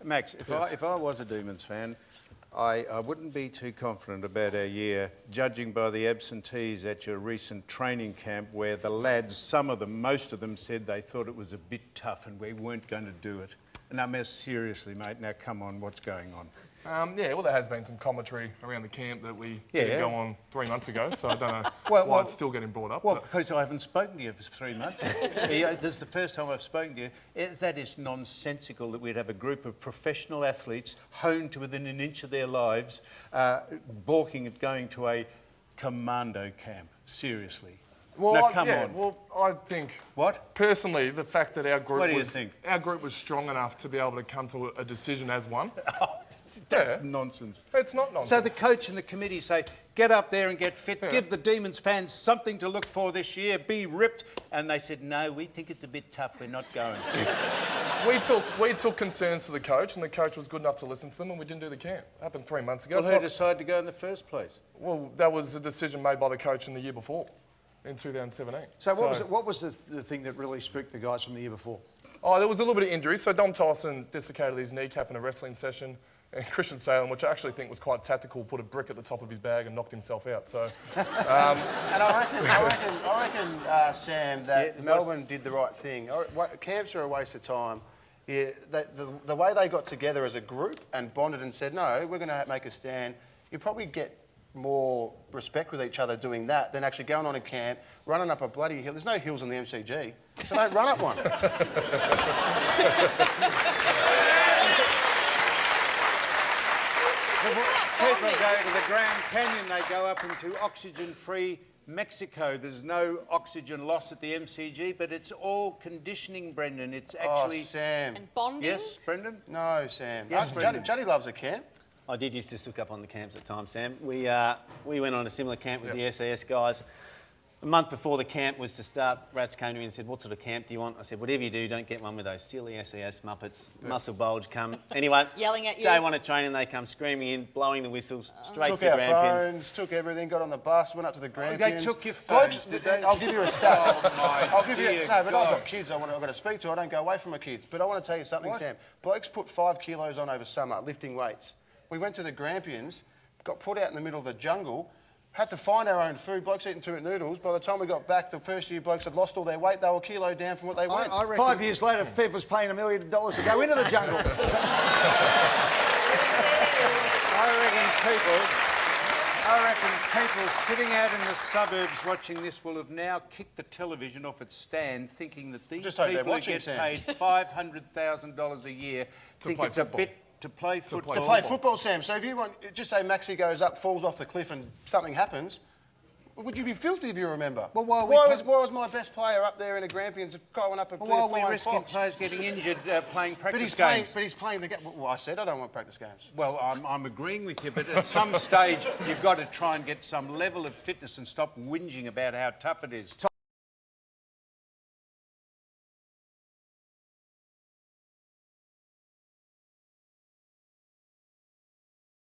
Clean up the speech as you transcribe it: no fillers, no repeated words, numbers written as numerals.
Max, if I was a Demons fan, I wouldn't be too confident about our year, judging by the absentees at your recent training camp where the lads, most of them said they thought it was a bit tough and we weren't going to do it. Now, seriously, mate, now come on, what's going on? Yeah, well, there has been some commentary around the camp that we didn't go on 3 months ago, so I don't know why it's still getting brought up. Well, because I haven't spoken to you for 3 months. This is the first time I've spoken to you. That is nonsensical that we'd have a group of professional athletes honed to within an inch of their lives, balking at going to a commando camp. Seriously. Well, now, come on. Well, I think... What? Personally, the fact that our group was strong enough to be able to come to a decision as one. That's nonsense. It's not nonsense. So the coach and the committee say, get up there and get fit, give the Demons fans something to look for this year, be ripped. And they said, no, we think it's a bit tough, we're not going. we took concerns to the coach, and the coach was good enough to listen to them, and we didn't do the camp. It happened 3 months ago. Well, who decided to go in the first place? Well, that was a decision made by the coach in the year before, in 2017. So what was the thing that really spooked the guys from the year before? Oh, there was a little bit of injury. So Dom Tyson dislocated his kneecap in a wrestling session. And Christian Salem, which I actually think was quite tactical, put a brick at the top of his bag and knocked himself out. So, and I reckon, Sam, that Melbourne did the right thing. Camps are a waste of time. Yeah, the way they got together as a group and bonded and said, no, we're going to make a stand, you probably get more respect with each other doing that than actually going on a camp, running up a bloody hill. There's no hills in the MCG, so don't run up one. People go to the Grand Canyon, they go up into oxygen-free Mexico. There's no oxygen loss at the MCG, but it's all conditioning, Brendan. It's actually... Oh, Sam. And bonding? Yes, Brendan? No, Sam. Yes, Brendan. Johnny loves a camp. I did used to sook up on the camps at times, Sam. We went on a similar camp with the SAS guys. The month before the camp was to start, Rats came to me and said, what sort of camp do you want? I said, whatever you do, don't get one with those silly SAS Muppets. Muscle bulge come. Anyway, yelling at you. Day one of training, they come screaming in, blowing the whistles, straight took to the our Grampians. phones, took everything, got on the bus, went up to the Grampians. They took your phones, did they? I'll give you a stat. Oh, my I'll give you. dear No, but God. I've got kids I've got to speak to. I don't go away from my kids. But I want to tell you something, Sam. Blokes put 5 kilos on over summer, lifting weights. We went to the Grampians, got put out in the middle of the jungle, had to find our own food. Blokes eating 2 minute noodles. By the time we got back, the first year blokes had lost all their weight. They were a kilo down from what they went. I reckon 5 years later, Fev was paying $1 million to go into the jungle. I reckon people sitting out in the suburbs watching this will have now kicked the television off its stand, thinking that these people who get paid $500,000 a year think it's a bit to play football. To play football, Sam. So if you want, just say Maxi goes up, falls off the cliff and something happens, would you be filthy if you remember? Well, why was my best player up there in a Grampians? Guy went up and why are we risking players getting injured playing practice games? But he's playing the game. Well, I said I don't want practice games. Well, I'm agreeing with you, but at some stage you've got to try and get some level of fitness and stop whinging about how tough it is.